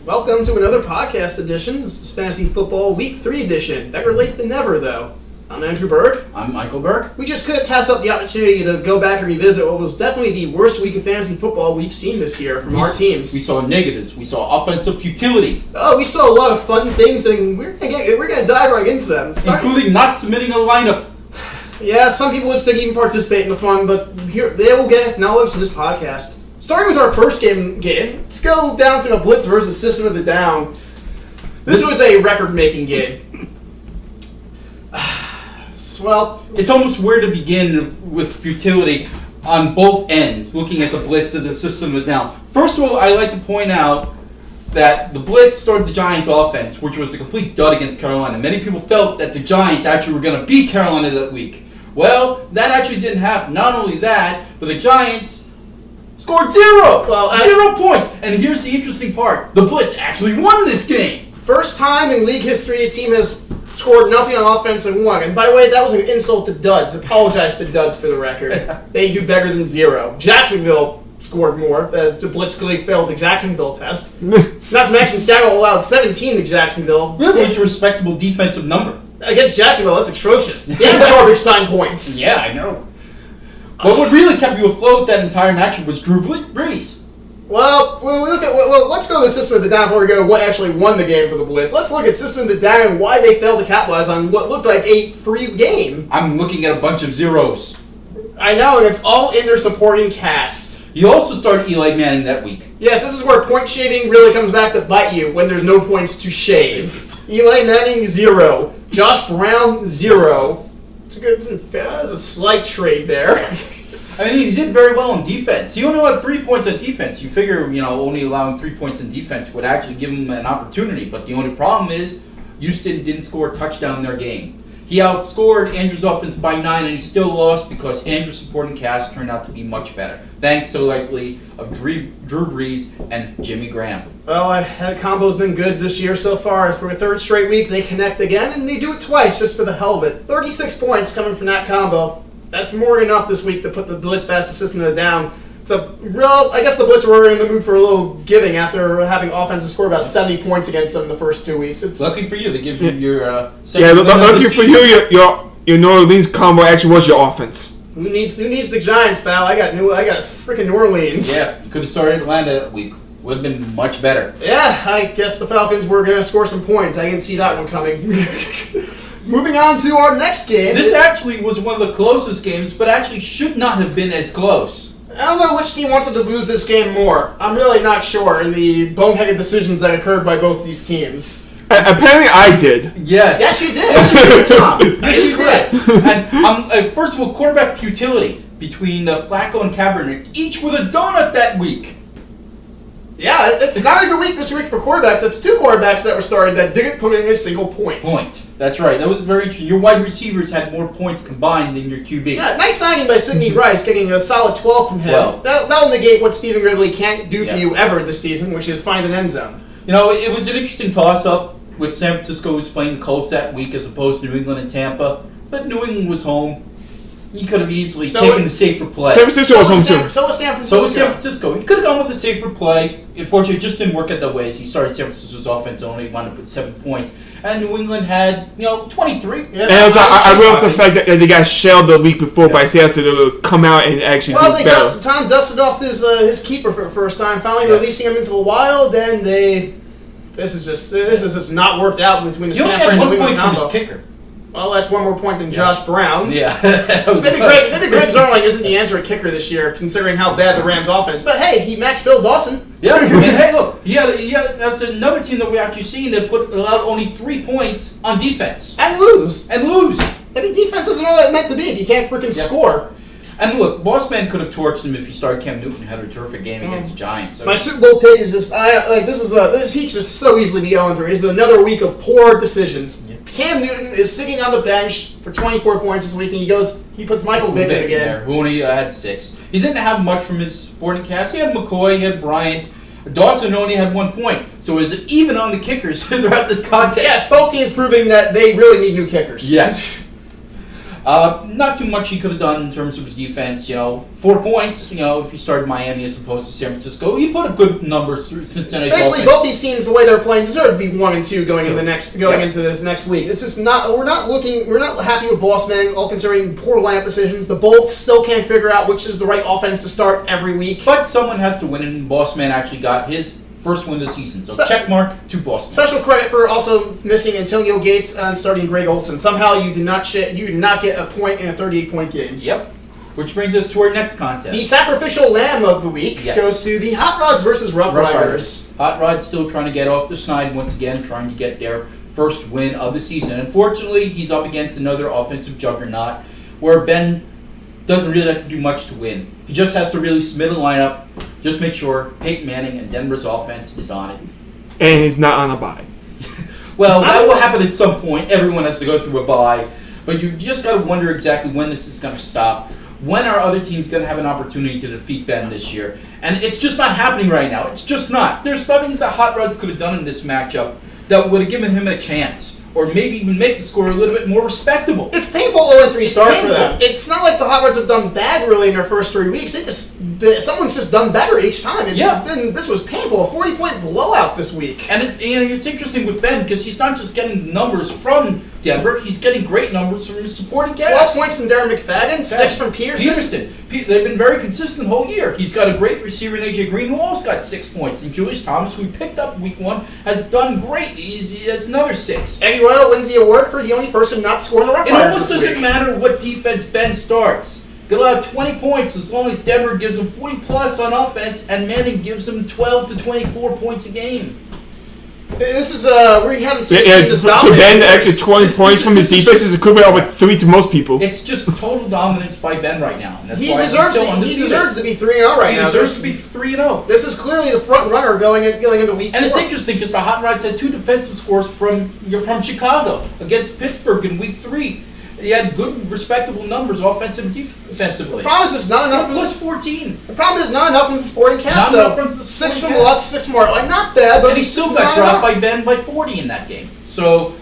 Welcome to another podcast edition. This is Fantasy Football Week 3 edition. Better late than never, though. I'm Andrew Berg. I'm Michael Berg. We just couldn't pass up the opportunity to go back and revisit what was definitely the worst week of fantasy football we've seen this year from our teams. We saw negatives. We saw offensive futility. Oh, we saw a lot of fun things, and we're gonna dive right into them. Including not submitting a lineup. Yeah, some people just didn't even participate in the fun, but they will get acknowledged in this podcast. Starting with our first game, let's go down to the Blitz versus System of the Down. This was a record-making game. Well, it's almost where to begin with futility on both ends, looking at the Blitz and the System of the Down. First of all, I'd like to point out that the Blitz started the Giants' offense, which was a complete dud against Carolina. Many people felt that the Giants actually were going to beat Carolina that week. Well, that actually didn't happen. Not only that, but the Giants scored 0 points. And here's the interesting part. The Blitz actually won this game. First time in league history a team has scored nothing on offense and won. And by the way, that was an insult to duds. Apologize to duds for the record. They do better than 0. Jacksonville scored more, as the Blitz clearly failed the Jacksonville test. Not to mention, Seattle allowed 17 to Jacksonville. Really? It's a respectable defensive number. Against Jacksonville, that's atrocious. Damn garbage time points. Yeah, I know. But what really kept you afloat that entire matchup was Drew Brees. Well, when we look at let's go to the System of the Down before we go what actually won the game for the Blitz. Let's look at System of the Down and why they failed to capitalize on what looked like a free game. I'm looking at a bunch of zeros. I know, and it's all in their supporting cast. You also started Eli Manning that week. Yes, this is where point shaving really comes back to bite you when there's no points to shave. Eli Manning 0, Josh Brown 0. It's a slight trade there. I mean, he did very well in defense. He only had 3 points on defense. You figure, only allowing 3 points in defense would actually give him an opportunity. But the only problem is, Houston didn't score a touchdown in their game. He outscored Andrew's offense by 9, and he still lost because Andrew's supporting cast turned out to be much better. Thanks to likely of Drew Brees and Jimmy Graham. Well, that combo's been good this year so far. For a third straight week, they connect again, and they do it twice just for the hell of it. 36 points coming from that combo. That's more than enough this week to put the Blitz past the System of the Down. I guess the Blitz were in the mood for a little giving after having offenses score about 70 points against them in the first 2 weeks. Lucky for you, they give you your second lucky for you, your New Orleans combo actually was your offense. Who needs the Giants, pal? I got freaking New Orleans. Yeah, you could have started Atlanta that week. Would have been much better. Yeah, I guess the Falcons were going to score some points. I didn't see that one coming. Moving on to our next game. This actually was one of the closest games, but actually should not have been as close. I don't know which team wanted to lose this game more. I'm really not sure in the boneheaded decisions that occurred by both these teams. Apparently I did. Yes. Yes, you did. Yes, you did, Tom. That is correct. And first of all, quarterback futility between Flacco and Kaepernick, each with a donut that week. Yeah, it's not a good week this week for quarterbacks. It's 2 quarterbacks that were started that didn't put in a single point. That's right. That was very interesting. Your wide receivers had more points combined than your QB. Yeah, nice signing by Sidney Rice, getting a solid 12 from him. 12. That'll negate what Stephen Ridley can't do for you ever this season, which is find an end zone. It was an interesting toss-up with San Francisco was playing the Colts that week as opposed to New England and Tampa. But New England was home. He could have easily taken the safer play. San Francisco was home too. So was San Francisco. He could have gone with the safer play. Unfortunately, it just didn't work out that way. So he started San Francisco's offense only, wound up with 7 points. And New England had, 23. Yeah, and also, I will the fact that they got shelled the week before by Seattle to come out and actually do better. Tom dusted off his keeper for the first time, finally releasing him into the wild. Then this is just not worked out between the San Fran and New England combo. His kicker. Well, that's one more point than Josh Brown. Yeah. Maybe Greg Zarling isn't the answer at kicker this year, considering how bad the Rams' offense. But hey, he matched Phil Dawson. Yeah. And hey, look, that's another team that we actually seen that allowed only 3 points on defense and lose. Maybe defense isn't all that meant to be if you can't freaking score. And look, Bossman could have torched him if he started Cam Newton, had a terrific game against the Giants. So. My Super Bowl pick is just he should just so easily be going through. This is another week of poor decisions. Yeah. Cam Newton is sitting on the bench for 24 points this week, and he puts Michael Vick in again. There, who only had 6. He didn't have much from his supporting cast. He had McCoy, he had Bryant. Dawson only had 1 point, so it was even on the kickers throughout this contest. Yes, both teams proving that they really need new kickers. Yes. Not too much he could have done in terms of his defense. 4 points. If he started Miami as opposed to San Francisco, he put up good numbers through Cincinnati's Basically, offense. both these teams, the way they're playing, deserve to be 1-2 going into this next week. This is not. We're not happy with Boss Man, all considering poor lineup decisions. The Bolts still can't figure out which is the right offense to start every week. But someone has to win, and Boss Man actually got his first win of the season. So check mark to Boss Man. Special credit for also missing Antonio Gates and starting Greg Olson. Somehow you did not get a point in a 38-point game. Yep. Which brings us to our next contest. The sacrificial lamb of the week goes to the Hot Rods versus Rough Riders. Hot Rod's still trying to get off the schneid once again, trying to get their first win of the season. Unfortunately, he's up against another offensive juggernaut where Ben doesn't really have to do much to win. He just has to really submit a lineup, just make sure Peyton Manning and Denver's offense is on it. And he's not on a bye. Well, that will happen at some point. Everyone has to go through a bye. But you just got to wonder exactly when this is going to stop. When are other teams going to have an opportunity to defeat Ben this year? And it's just not happening right now. It's just not. There's nothing that Hot Rods could have done in this matchup that would have given him a chance. Or maybe even make the score a little bit more respectable. It's painful 0-3 start for them. It's not like the Hot Rods have done bad really in their first 3 weeks. Someone's just done better each time. This was painful. A 40-point blowout this week. And it's interesting with Ben because he's not just getting numbers from Denver. He's getting great numbers from his supporting cast. 12 points from Darren McFadden, 6 from Peterson. They've been very consistent the whole year. He's got a great receiver in A.J. Green who also got 6 points. And Julius Thomas, who we picked up week 1, has done great. He has another 6. Eddie Royal wins the award for the only person not scoring the Rough Riders. It almost doesn't matter what defense Ben starts. He'll have 20 points as long as Denver gives him 40 plus on offense and Manning gives him 12 to 24 points a game. This is we haven't seen this to dominance. Ben, the extra 20 points from his defense is equivalent of 3 to most people. It's just total dominance by Ben right now. And that's He why deserves he's still undefeated. He deserves to be 3-0 right now. He deserves to be 3-0. This is clearly the front runner going into week 4. And it's interesting because the Hot Rods had 2 defensive scores from Chicago against Pittsburgh in week 3. He had good, respectable numbers, offensive and defensively. The problem is it's not enough. Plus 14. The problem is not enough from the supporting cast. Not enough from the 6 supporting from cast. left, 6 more. Like not bad, but And he still got dropped by Ben by 40 in that game. So,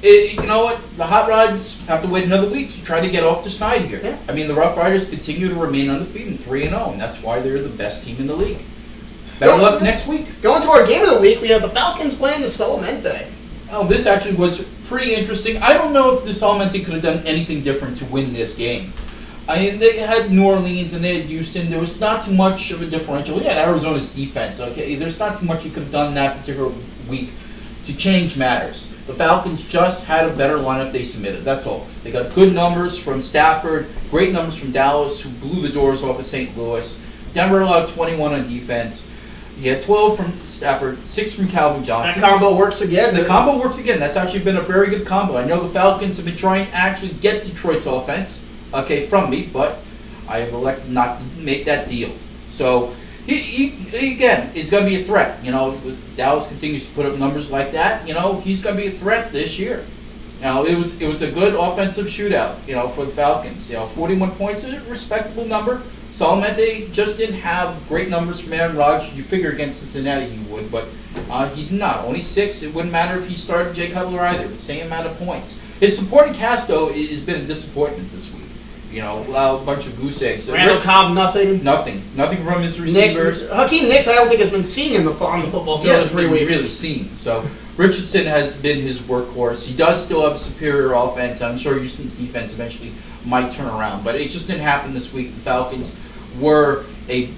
you know what? The Hot Rods have to wait another week to try to get off the schneid here. Yeah. I mean, the Rough Riders continue to remain undefeated, 3-0, and that's why they're the best team in the league. Better luck next week. Going to our game of the week, we have the Falcons playing the Solamente. Oh, this actually was pretty interesting. I don't know if the Solamente could have done anything different to win this game. I mean, they had New Orleans and they had Houston. There was not too much of a differential. They had Arizona's defense, okay? There's not too much you could have done that particular week to change matters. The Falcons just had a better lineup they submitted. That's all. They got good numbers from Stafford, great numbers from Dallas, who blew the doors off of St. Louis. Denver allowed 21 on defense. He had 12 from Stafford, 6 from Calvin Johnson. That combo works again. The combo works again. That's actually been a very good combo. I know the Falcons have been trying to actually get Detroit's offense, from me, but I have elected not to make that deal. So he again is going to be a threat. If Dallas continues to put up numbers like that, he's going to be a threat this year. It was a good offensive shootout, for the Falcons. 41 points is a respectable number. Solamente just didn't have great numbers from Aaron Rodgers. You figure against Cincinnati he would, but he did not. Only 6. It wouldn't matter if he started Jay Cutler either. The same amount of points. His supporting cast, though, has been a disappointment this week. A bunch of goose eggs. Randall Cobb, nothing. Nothing from his receivers. Hakeem Nicks, I don't think has been seen on the football field in 3 weeks. Really seen. So Richardson has been his workhorse. He does still have a superior offense. I'm sure Houston's defense eventually might turn around, but it just didn't happen this week. The Falcons were a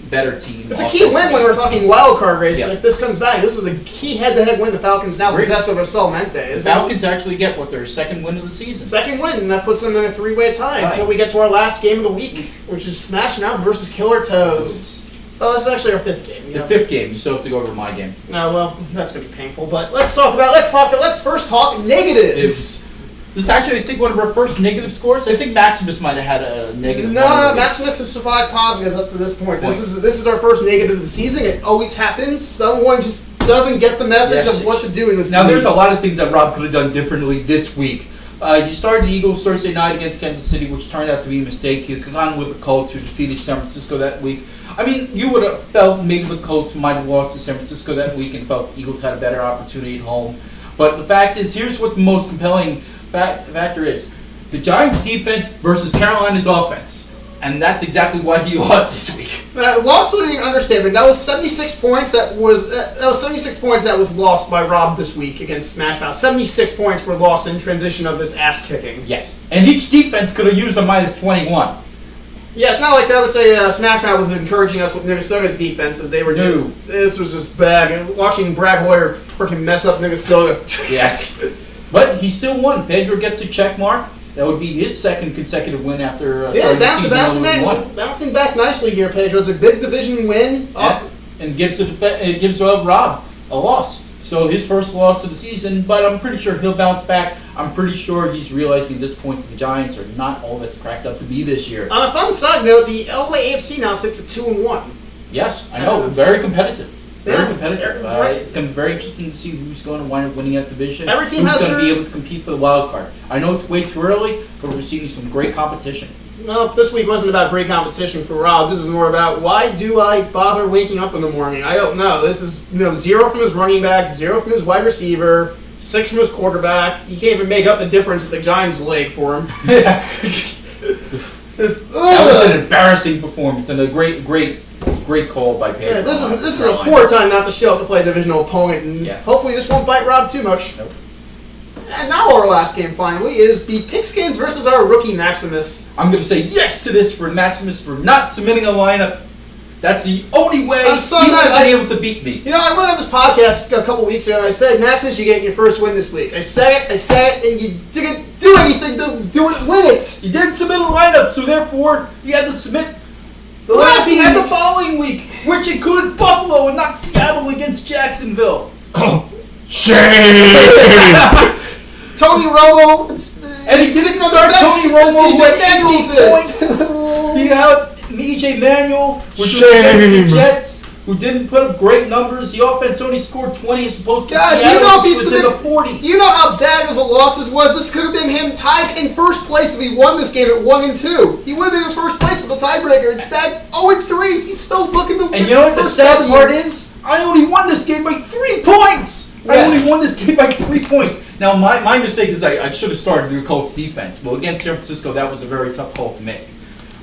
better team. It's a key win when we're talking wild card race. Yeah. If this comes back, this is a key head-to-head win the Falcons now possess over Solamente. The Falcons actually get their second win of the season. Second win, and that puts them in a 3-way tie until we get to our last game of the week, which is Smash Mouth versus Killer Toads. Well, this is actually our 5th game. The 5th game. You still have to go over my game. No, well, that's going to be painful. But let's first talk negatives. This is actually, I think, one of our first negative scores. I think Maximus might have had a negative. No, Maximus has survived positive up to this point. This is our first negative of the season. It always happens. Someone just doesn't get the message of what to do in this. Now, there's a lot of things that Rob could have done differently this week. He started the Eagles Thursday night against Kansas City, which turned out to be a mistake. He could have gone with the Colts, who defeated San Francisco that week. I mean, you would have felt maybe the Colts might have lost to San Francisco that week and felt the Eagles had a better opportunity at home. But the fact is, here's what the most compelling factor is. the Giants' defense versus Carolina's offense. And that's exactly why he lost this week. Lost would be an understatement. That was 76 points. That was 76 points that was lost by Rob this week against Smash Mouth. 76 points were lost in transition of this ass kicking. Yes. And each defense could have used a minus 21. Yeah, it's not like I would say Smash Mouth was encouraging us with Minnesota's defense as they were doing. This was just bad. And watching Brad Hoyer freaking mess up Minnesota. Yes. But he still won. Pedro gets a check mark. That would be his second consecutive win after starting the season 0-1. Bouncing back nicely here, Pedro. It's a big division win. And gives Rob a loss. So his first loss of the season, but I'm pretty sure he'll bounce back. I'm pretty sure he's realizing at this point that the Giants are not all that's cracked up to be this year. On a fun side note, the LAFC now sits at 2-1. Yes, I know. Very competitive. Very Yeah. competitive. Right. It's going to be very interesting to see who's going to wind up winning that division. Every team who's has going to their- be able to compete for the wild card. I know it's way too early, but we're seeing some great competition. No, this week wasn't about great competition for Rob. This is more about why do I bother waking up in the morning? I don't know. This is 0 from his running back, 0 from his wide receiver, 6 from his quarterback. He can't even make up the difference at the Giants' leg for him. That was an embarrassing performance and a great call by Pedro. Yeah, this is a Carolina. poor time not to show up to play a divisional opponent, and Yeah. hopefully this won't bite Rob too much. Nope. And now our last game finally is the Pigskins versus our rookie Maximus. I'm going to say yes to this for Maximus for not submitting a lineup. That's the only way I'm so he would mad. have been able to beat me. You know, I went on this podcast a couple weeks ago and I said, Maximus, you're getting your first win this week. I said it, and you didn't do anything to win it. You didn't submit a lineup, so therefore you had to submit the Last lineup you had the week's. following week, which included Buffalo and not Seattle against Jacksonville. Shame! Tony Romo. And he didn't start Tony Romo who had 18 points. You have EJ Manuel, which was against Shame. the Jets, who didn't put up great numbers. The offense only scored 20 as opposed to God, do you Seattle, know if he which was in the submitted- 40s. Do you know how bad of a loss this was? This could have been him tied in first place if he won this game at 1-2. He would have been in first place with the tiebreaker. Instead, 0-3. He's still looking to win. And you know what the first sad W. part is? I only won this game by 3 points! I Yeah. only won this game by 3 points. Now, my mistake is I should have started the Colts defense. Well, against San Francisco, that was a very tough call to make.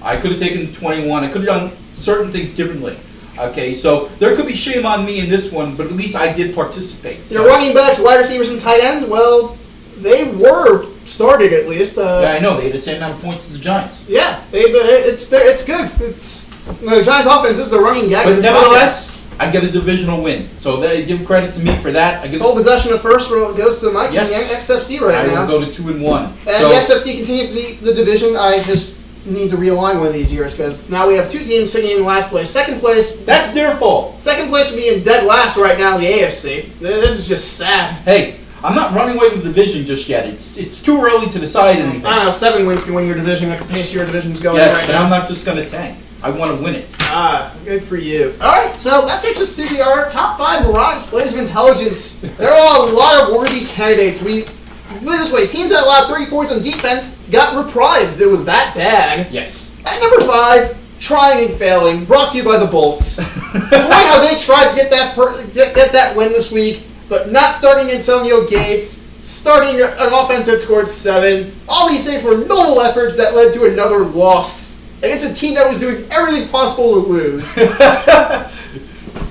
I could have taken 21. I could have done certain things differently. Okay, so there could be shame on me in this one, but at least I did participate. So. Your running backs, wide receivers, and tight ends, well, they were started at least. Yeah, I know. They had the same amount of points as the Giants. Yeah, it's good. It's the Giants' offense is the running gag. But nevertheless, I get a divisional win. So they give credit to me for that. I get, Sole possession of first goes to Mike Yes. in the XFC right I now. will go to 2-1. And So the XFC continues to be the division. I just need to realign one of these years because now we have 2 teams sitting in last place. Second place that's their fault. should be in dead last right now in the AFC. This is just sad. Hey, I'm not running away from the division just yet. It's too early to decide anything. I don't know, 7 wins can win your division at the pace your division's going Yes, right but now. I'm not just going to tank. I want to win it. Good for you. Alright, so that takes us to our top 5 moronic displays of intelligence. There are a lot of worthy candidates. We put it this way, teams that allowed 30 points on defense got reprised. It was that bad. Yes. At number 5, trying and failing, brought to you by the Bolts. Boy, how they tried to get that win this week, but not starting Antonio Gates, starting an offense that scored 7. All these things were noble efforts that led to another loss against a team that was doing everything possible to lose.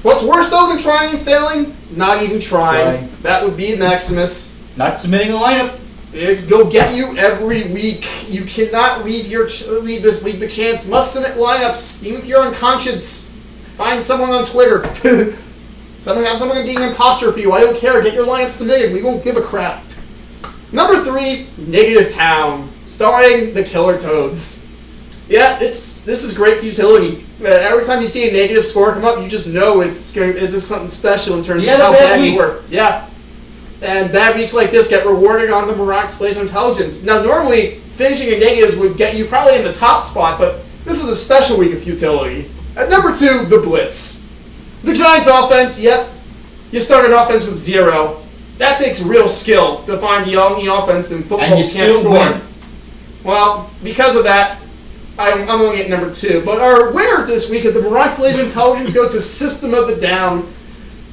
What's worse though than trying and failing? Not even trying. That would be Maximus. Not submitting a lineup. It'll get you every week. You cannot leave this league the chance. Must submit lineups, even if you're unconscious. Find someone on Twitter. Have someone being an imposter for you. I don't care. Get your lineup submitted. We won't give a crap. Number 3, Negative Town, starring the Killer Toads. Yeah, this is great futility. Every time you see a negative score come up, you just know it's just something special in terms You of had a how bad bad you week. were. Yeah. And bad weeks like this get rewarded on the moronic displays of intelligence. Now, normally, finishing in negatives would get you probably in the top spot, but this is a special week of futility. At number 2, the Blitz. The Giants' offense, yep. You started offense with 0. That takes real skill to find the only offense in football And you can't still score. win. Well, because of that, I'm only at number 2. But our winner this week at the moronic displays of intelligence goes to System of the Down.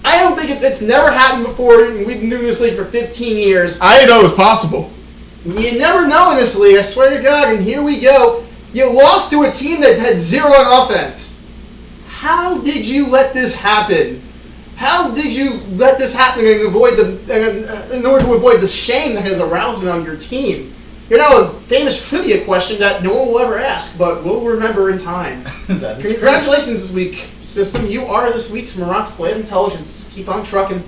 I don't think it's never happened before. We've been doing this league for 15 years. I didn't know it was possible. You never know in this league, I swear to God, and here we go. You lost to a team that had 0 on offense. How did you let this happen? How did you let this happen and avoid in order to avoid the shame that has aroused on your team? You're now a famous trivia question that no one will ever ask, but we'll remember in time. That is Congratulations this week, System. You are this week's Morocco's Blade of Intelligence. Keep on trucking.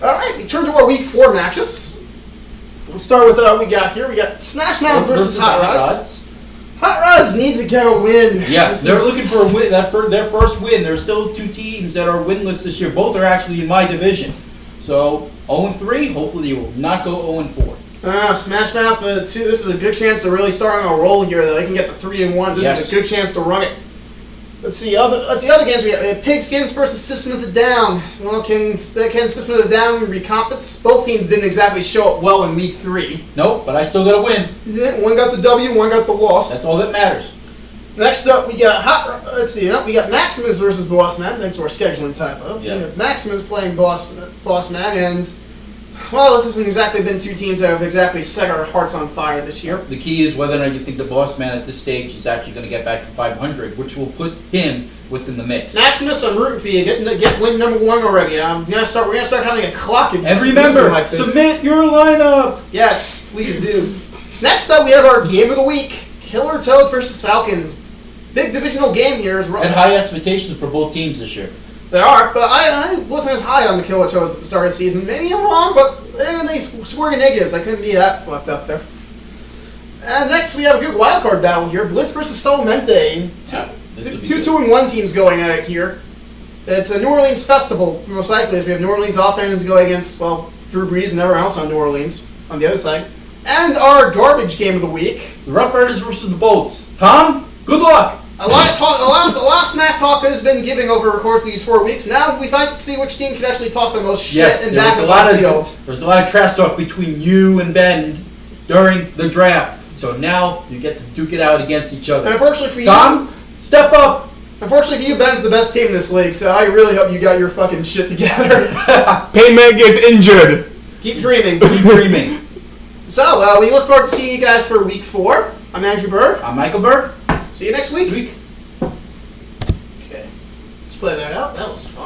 Alright, we turn to our Week 4 matchups. We'll start with we got here. We got Smash Mouth versus Hot Rods. Hot Rods need to get a win. Yeah, This they're is- looking for a win. Their first win. There's still 2 teams that are winless this year. Both are actually in my division. So 0-3. Hopefully, they will not go 0-4. Smash Mouth 2. This is a good chance to really start on a roll here. Though they can get the 3-1. This Yes. is a good chance to run it. Let's see other games. We have Pigskins versus System of the Down. Well, can System of the Down recompensate? Both teams didn't exactly show up well in Week 3. Nope, but I still got to win. Yeah, one got the W, one got the loss. That's all that matters. Next up, we got we got Maximus versus Bossman. Thanks to our scheduling typo. Yeah. We have Maximus playing Bossman, and well, this hasn't exactly been 2 teams that have exactly set our hearts on fire this year. The key is whether or not you think the boss man at this stage is actually going to get back to 500, which will put him within the mix. Maximus, I'm rooting for you. Get win number 1 already. We're gonna start having a clock if you And keep remember, losing like this. submit your lineup. Yes, please do. Next up, we have our game of the week: Killer Toads versus Falcons. Big divisional game here. And high expectations for both teams this year. They are, but I wasn't as high on the Killer Toads at the start of the season. Maybe I'm wrong, but they scoring negatives. I couldn't be that fucked up there. And next, we have a good wild card battle here: Blitz versus Solamente. This will be Two good. 2-1 teams going at it here. It's a New Orleans festival, most likely, as we have New Orleans offense going against, well, Drew Brees and everyone else on New Orleans on the other side. And our garbage game of the week. The Rough Riders versus the Bolts. Tom, good luck. A lot of smack talk has been given over the course of these 4 weeks. Now we find to see which team can actually talk the most shit Yes, and there back was it a lot on of the field. there's a lot of trash talk between you and Ben during the draft. So now you get to duke it out against each And other. unfortunately for you, Tom, step up. Ben's the best team in this league, so I really hope you got your fucking shit together. Payman gets injured. Keep dreaming. Keep dreaming. So, we look forward to seeing you guys for Week 4. I'm Andrew Berg. I'm Michael Berg. See you next week. Okay. Let's play that out. That was fun.